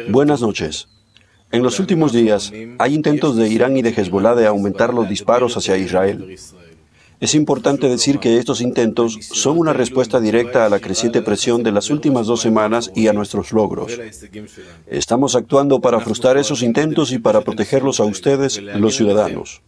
Buenas noches. En los últimos días, hay intentos de Irán y de Hezbollah de aumentar los disparos hacia Israel. Es importante decir que estos intentos son una respuesta directa a la creciente presión de las últimas 2 semanas y a nuestros logros. Estamos actuando para frustrar esos intentos y para protegerlos a ustedes, los ciudadanos.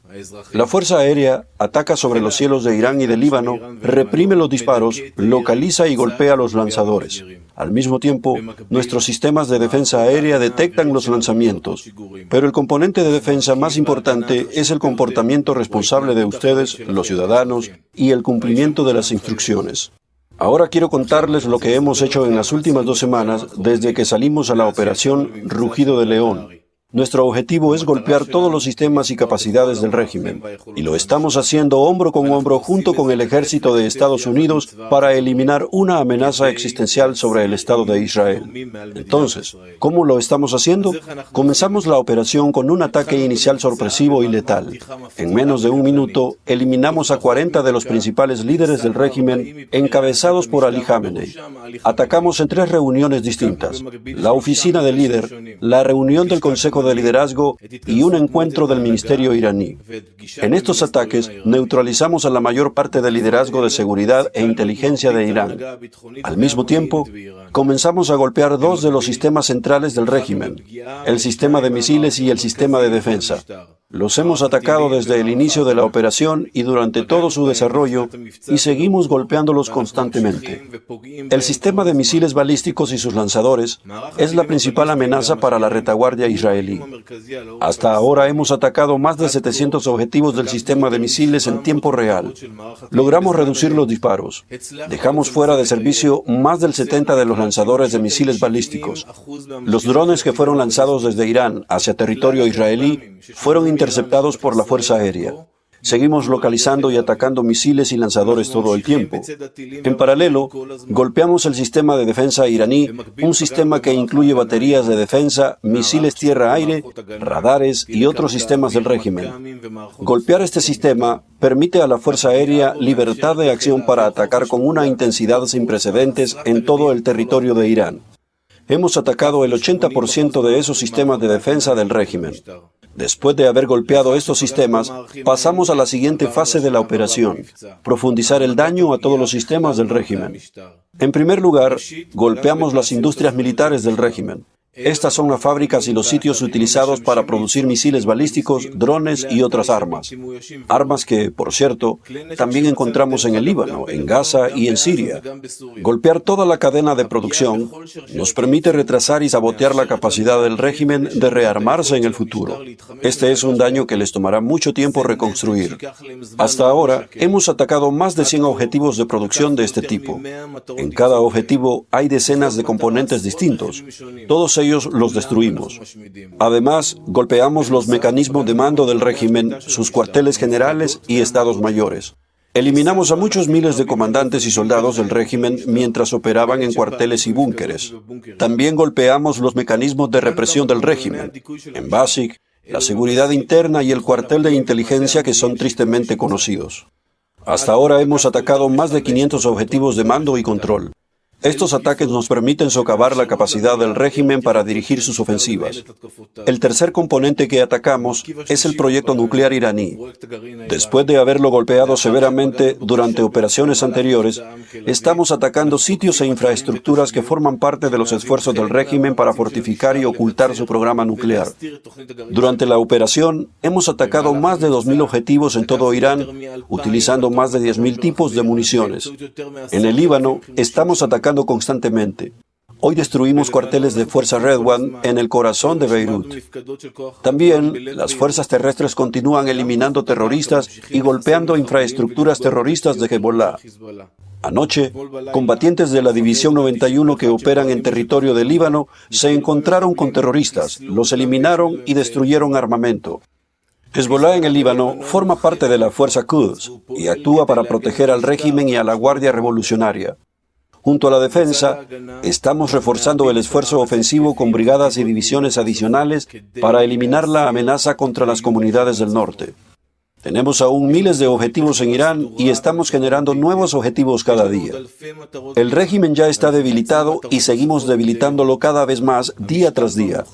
La Fuerza Aérea ataca sobre los cielos de Irán y del Líbano, reprime los disparos, localiza y golpea a los lanzadores. Al mismo tiempo, nuestros sistemas de defensa aérea detectan los lanzamientos. Pero el componente de defensa más importante es el comportamiento responsable de ustedes, los ciudadanos, y el cumplimiento de las instrucciones. Ahora quiero contarles lo que hemos hecho en las últimas 2 semanas desde que salimos a la operación Rugido de León. Nuestro objetivo es golpear todos los sistemas y capacidades del régimen, y lo estamos haciendo hombro con hombro junto con el ejército de Estados Unidos para eliminar una amenaza existencial sobre el Estado de Israel. Entonces, ¿cómo lo estamos haciendo? Comenzamos la operación con un ataque inicial sorpresivo y letal. En menos de 1 minuto, eliminamos a 40 de los principales líderes del régimen, encabezados por Ali Khamenei. Atacamos en 3 reuniones distintas: la oficina del líder, la reunión del Consejo de Liderazgo y un encuentro del Ministerio iraní. En estos ataques neutralizamos a la mayor parte del liderazgo de seguridad e inteligencia de Irán. Al mismo tiempo, comenzamos a golpear 2 de los sistemas centrales del régimen, el sistema de misiles y el sistema de defensa. Los hemos atacado desde el inicio de la operación y durante todo su desarrollo, y seguimos golpeándolos constantemente. El sistema de misiles balísticos y sus lanzadores es la principal amenaza para la retaguardia israelí. Hasta ahora hemos atacado más de 700 objetivos del sistema de misiles en tiempo real. Logramos reducir los disparos. Dejamos fuera de servicio más del 70 de los lanzadores de misiles balísticos. Los drones que fueron lanzados desde Irán hacia territorio israelí fueron interceptados por la Fuerza Aérea. Seguimos localizando y atacando misiles y lanzadores todo el tiempo. En paralelo, golpeamos el sistema de defensa iraní, un sistema que incluye baterías de defensa, misiles tierra-aire, radares y otros sistemas del régimen. Golpear este sistema permite a la Fuerza Aérea libertad de acción para atacar con una intensidad sin precedentes en todo el territorio de Irán. Hemos atacado el 80% de esos sistemas de defensa del régimen. Después de haber golpeado estos sistemas, pasamos a la siguiente fase de la operación: profundizar el daño a todos los sistemas del régimen. En primer lugar, golpeamos las industrias militares del régimen. Estas son las fábricas y los sitios utilizados para producir misiles balísticos, drones y otras armas. Armas que, por cierto, también encontramos en el Líbano, en Gaza y en Siria. Golpear toda la cadena de producción nos permite retrasar y sabotear la capacidad del régimen de rearmarse en el futuro. Este es un daño que les tomará mucho tiempo reconstruir. Hasta ahora, hemos atacado más de 100 objetivos de producción de este tipo. En cada objetivo hay decenas de componentes distintos. Todos ellos los destruimos. Además, golpeamos los mecanismos de mando del régimen, sus cuarteles generales y estados mayores. Eliminamos a muchos miles de comandantes y soldados del régimen mientras operaban en cuarteles y búnkeres. También golpeamos los mecanismos de represión del régimen, en Basic, la seguridad interna y el cuartel de inteligencia, que son tristemente conocidos. Hasta ahora hemos atacado más de 500 objetivos de mando y control. Estos ataques nos permiten socavar la capacidad del régimen para dirigir sus ofensivas. El tercer componente que atacamos es el proyecto nuclear iraní. Después de haberlo golpeado severamente durante operaciones anteriores, estamos atacando sitios e infraestructuras que forman parte de los esfuerzos del régimen para fortificar y ocultar su programa nuclear. Durante la operación, hemos atacado más de 2.000 objetivos en todo Irán, utilizando más de 10.000 tipos de municiones. En el Líbano, estamos atacando constantemente. Hoy destruimos cuarteles de Fuerza Redwan en el corazón de Beirut. También, las fuerzas terrestres continúan eliminando terroristas y golpeando infraestructuras terroristas de Hezbollah. Anoche, combatientes de la División 91 que operan en territorio del Líbano se encontraron con terroristas, los eliminaron y destruyeron armamento. Hezbollah en el Líbano forma parte de la Fuerza Quds y actúa para proteger al régimen y a la Guardia Revolucionaria. Junto a la defensa, estamos reforzando el esfuerzo ofensivo con brigadas y divisiones adicionales para eliminar la amenaza contra las comunidades del norte. Tenemos aún miles de objetivos en Irán y estamos generando nuevos objetivos cada día. El régimen ya está debilitado y seguimos debilitándolo cada vez más día tras día.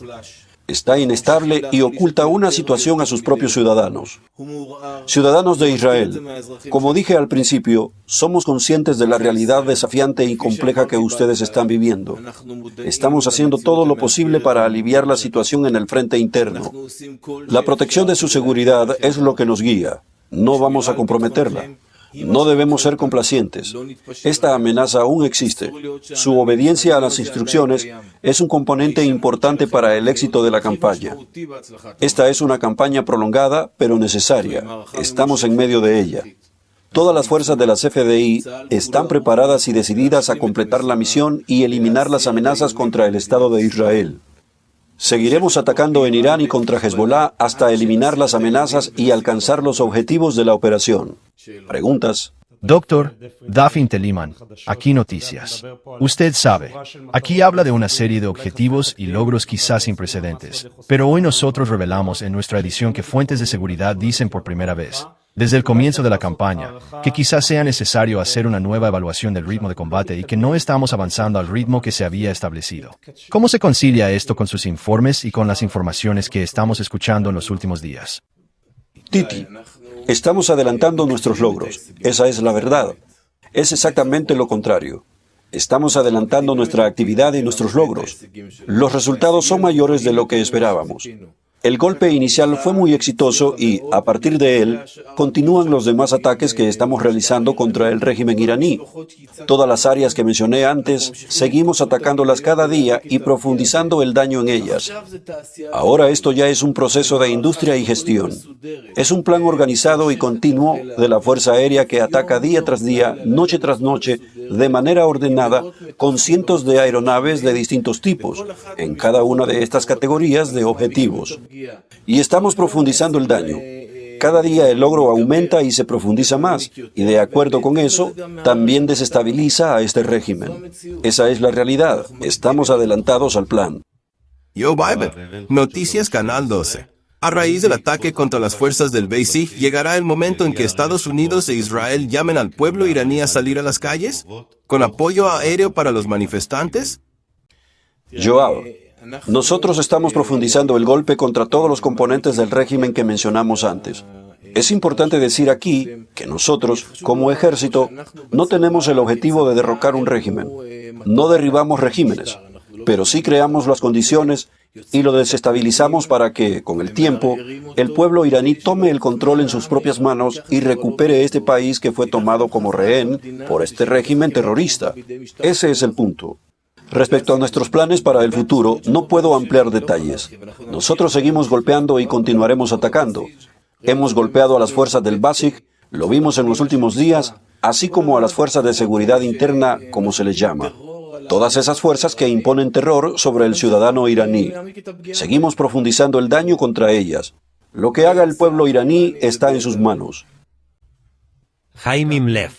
Está inestable y oculta una situación a sus propios ciudadanos. Ciudadanos de Israel, como dije al principio, somos conscientes de la realidad desafiante y compleja que ustedes están viviendo. Estamos haciendo todo lo posible para aliviar la situación en el frente interno. La protección de su seguridad es lo que nos guía. No vamos a comprometerla. No debemos ser complacientes. Esta amenaza aún existe. Su obediencia a las instrucciones es un componente importante para el éxito de la campaña. Esta es una campaña prolongada, pero necesaria. Estamos en medio de ella. Todas las fuerzas de la CFDI están preparadas y decididas a completar la misión y eliminar las amenazas contra el Estado de Israel. Seguiremos atacando en Irán y contra Hezbollah hasta eliminar las amenazas y alcanzar los objetivos de la operación. ¿Preguntas? Doctor Dafin Teliman, aquí noticias. Usted sabe, aquí habla de una serie de objetivos y logros quizás sin precedentes, pero hoy nosotros revelamos en nuestra edición que fuentes de seguridad dicen por primera vez, desde el comienzo de la campaña, que quizás sea necesario hacer una nueva evaluación del ritmo de combate y que no estamos avanzando al ritmo que se había establecido. ¿Cómo se concilia esto con sus informes y con las informaciones que estamos escuchando en los últimos días? Titi, estamos adelantando nuestros logros. Esa es la verdad. Es exactamente lo contrario. Estamos adelantando nuestra actividad y nuestros logros. Los resultados son mayores de lo que esperábamos. El golpe inicial fue muy exitoso y, a partir de él, continúan los demás ataques que estamos realizando contra el régimen iraní. Todas las áreas que mencioné antes, seguimos atacándolas cada día y profundizando el daño en ellas. Ahora esto ya es un proceso de industria y gestión. Es un plan organizado y continuo de la Fuerza Aérea que ataca día tras día, noche tras noche, de manera ordenada, con cientos de aeronaves de distintos tipos, en cada una de estas categorías de objetivos. Y estamos profundizando el daño. Cada día el logro aumenta y se profundiza más, y de acuerdo con eso, también desestabiliza a este régimen. Esa es la realidad. Estamos adelantados al plan. Yo Bible, Noticias Canal 12. A raíz del ataque contra las fuerzas del Beisi, ¿llegará el momento en que Estados Unidos e Israel llamen al pueblo iraní a salir a las calles? ¿Con apoyo aéreo para los manifestantes? Joab, nosotros estamos profundizando el golpe contra todos los componentes del régimen que mencionamos antes. Es importante decir aquí que nosotros, como ejército, no tenemos el objetivo de derrocar un régimen. No derribamos regímenes, pero sí creamos las condiciones y lo desestabilizamos para que, con el tiempo, el pueblo iraní tome el control en sus propias manos y recupere este país que fue tomado como rehén por este régimen terrorista. Ese es el punto. Respecto a nuestros planes para el futuro, no puedo ampliar detalles. Nosotros seguimos golpeando y continuaremos atacando. Hemos golpeado a las fuerzas del Basij, lo vimos en los últimos días, así como a las fuerzas de seguridad interna, como se les llama. Todas esas fuerzas que imponen terror sobre el ciudadano iraní. Seguimos profundizando el daño contra ellas. Lo que haga el pueblo iraní está en sus manos. Jaime Imlev,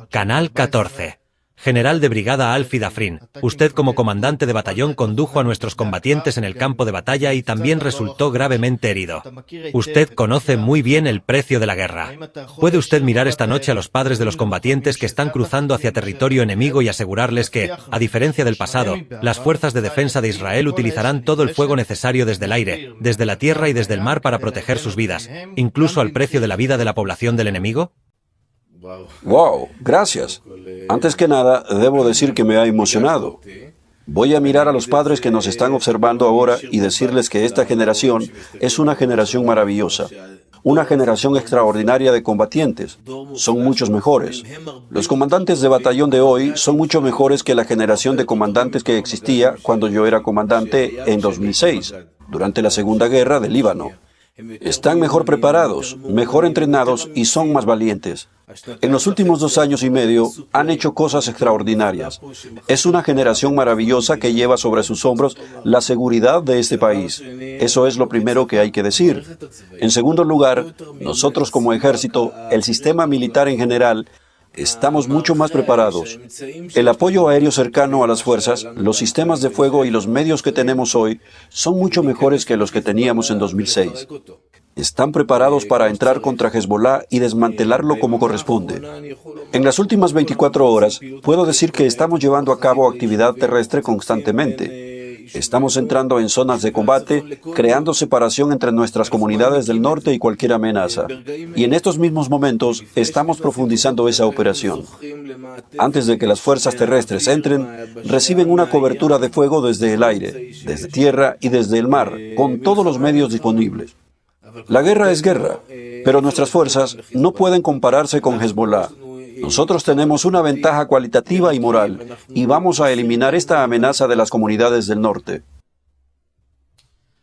Canal 14. General de Brigada Alfi Dafrin, usted como comandante de batallón condujo a nuestros combatientes en el campo de batalla y también resultó gravemente herido. Usted conoce muy bien el precio de la guerra. ¿Puede usted mirar esta noche a los padres de los combatientes que están cruzando hacia territorio enemigo y asegurarles que, a diferencia del pasado, las fuerzas de defensa de Israel utilizarán todo el fuego necesario desde el aire, desde la tierra y desde el mar para proteger sus vidas, incluso al precio de la vida de la población del enemigo? ¡Wow! Gracias. Antes que nada, debo decir que me ha emocionado. Voy a mirar a los padres que nos están observando ahora y decirles que esta generación es una generación maravillosa. Una generación extraordinaria de combatientes. Son muchos mejores. Los comandantes de batallón de hoy son mucho mejores que la generación de comandantes que existía cuando yo era comandante en 2006, durante la Segunda Guerra del Líbano. Están mejor preparados, mejor entrenados y son más valientes. En los últimos 2 años y medio han hecho cosas extraordinarias. Es una generación maravillosa que lleva sobre sus hombros la seguridad de este país. Eso es lo primero que hay que decir. En segundo lugar, nosotros como ejército, el sistema militar en general, estamos mucho más preparados. El apoyo aéreo cercano a las fuerzas, los sistemas de fuego y los medios que tenemos hoy son mucho mejores que los que teníamos en 2006. Están preparados para entrar contra Hezbollah y desmantelarlo como corresponde. En las últimas 24 horas, puedo decir que estamos llevando a cabo actividad terrestre constantemente. Estamos entrando en zonas de combate, creando separación entre nuestras comunidades del norte y cualquier amenaza. Y en estos mismos momentos, estamos profundizando esa operación. Antes de que las fuerzas terrestres entren, reciben una cobertura de fuego desde el aire, desde tierra y desde el mar, con todos los medios disponibles. La guerra es guerra, pero nuestras fuerzas no pueden compararse con Hezbollah. Nosotros tenemos una ventaja cualitativa y moral, y vamos a eliminar esta amenaza de las comunidades del norte.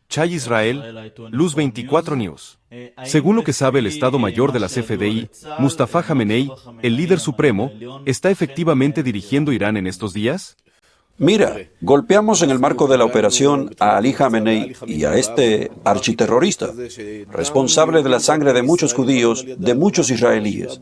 Chai Israel, Luz 24 News. Según lo que sabe el Estado Mayor de las FDI, Mustafa Jamenei, el líder supremo, ¿está efectivamente dirigiendo Irán en estos días? Mira, golpeamos en el marco de la operación a Ali Khamenei y a este architerrorista, responsable de la sangre de muchos judíos, de muchos israelíes.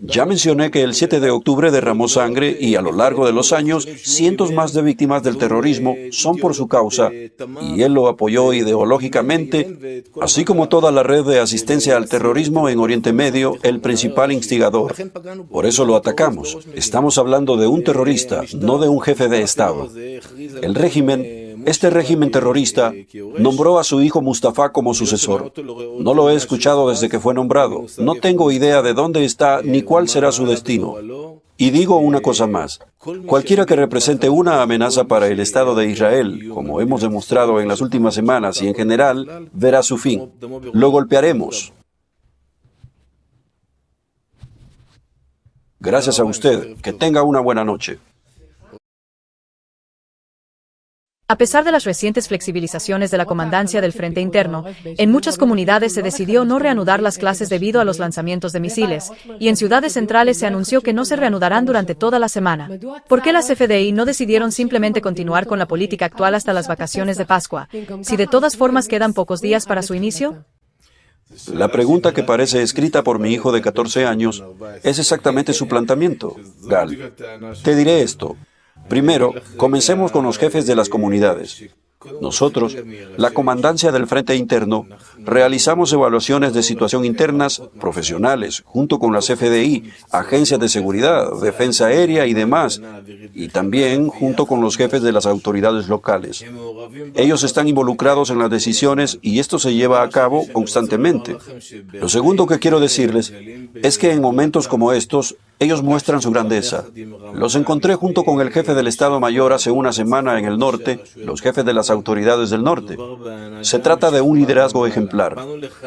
Ya mencioné que el 7 de octubre derramó sangre y a lo largo de los años, cientos más de víctimas del terrorismo son por su causa y él lo apoyó ideológicamente, así como toda la red de asistencia al terrorismo en Oriente Medio, el principal instigador. Por eso lo atacamos. Estamos hablando de un terrorista, no de un jefe de Estado. Este régimen terrorista nombró a su hijo Mustafa como sucesor. No lo he escuchado desde que fue nombrado. No tengo idea de dónde está ni cuál será su destino. Y digo una cosa más. Cualquiera que represente una amenaza para el Estado de Israel, como hemos demostrado en las últimas semanas y en general, verá su fin. Lo golpearemos. Gracias a usted. Que tenga una buena noche. A pesar de las recientes flexibilizaciones de la comandancia del Frente Interno, en muchas comunidades se decidió no reanudar las clases debido a los lanzamientos de misiles, y en ciudades centrales se anunció que no se reanudarán durante toda la semana. ¿Por qué las FDI no decidieron simplemente continuar con la política actual hasta las vacaciones de Pascua, si de todas formas quedan pocos días para su inicio? La pregunta que parece escrita por mi hijo de 14 años es exactamente su planteamiento, Gal. Te diré esto. Primero, comencemos con los jefes de las comunidades. Nosotros, la comandancia del Frente Interno, realizamos evaluaciones de situación internas profesionales, junto con las FDI, agencias de seguridad, defensa aérea y demás, y también junto con los jefes de las autoridades locales. Ellos están involucrados en las decisiones y esto se lleva a cabo constantemente. Lo segundo que quiero decirles es que en momentos como estos, ellos muestran su grandeza. Los encontré junto con el jefe del Estado Mayor hace una semana en el norte, los jefes de las autoridades del norte. Se trata de un liderazgo ejemplar.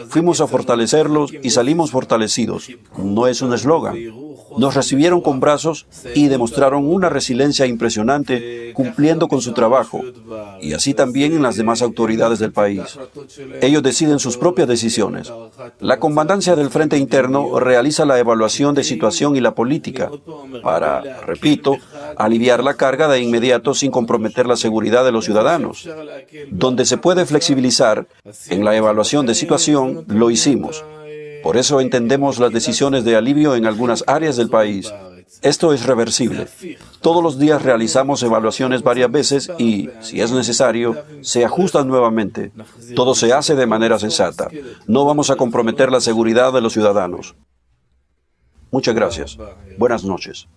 Fuimos a fortalecerlos y salimos fortalecidos. No es un eslogan. Nos recibieron con brazos y demostraron una resiliencia impresionante cumpliendo con su trabajo, y así también en las demás autoridades del país. Ellos deciden sus propias decisiones. La comandancia del Frente Interno realiza la evaluación de situación y la política para, repito, aliviar la carga de inmediato sin comprometer la seguridad de los ciudadanos. Donde se puede flexibilizar en la evaluación de situación, lo hicimos. Por eso entendemos las decisiones de alivio en algunas áreas del país. Esto es reversible. Todos los días realizamos evaluaciones varias veces y, si es necesario, se ajustan nuevamente. Todo se hace de manera sensata. No vamos a comprometer la seguridad de los ciudadanos. Muchas gracias. Buenas noches.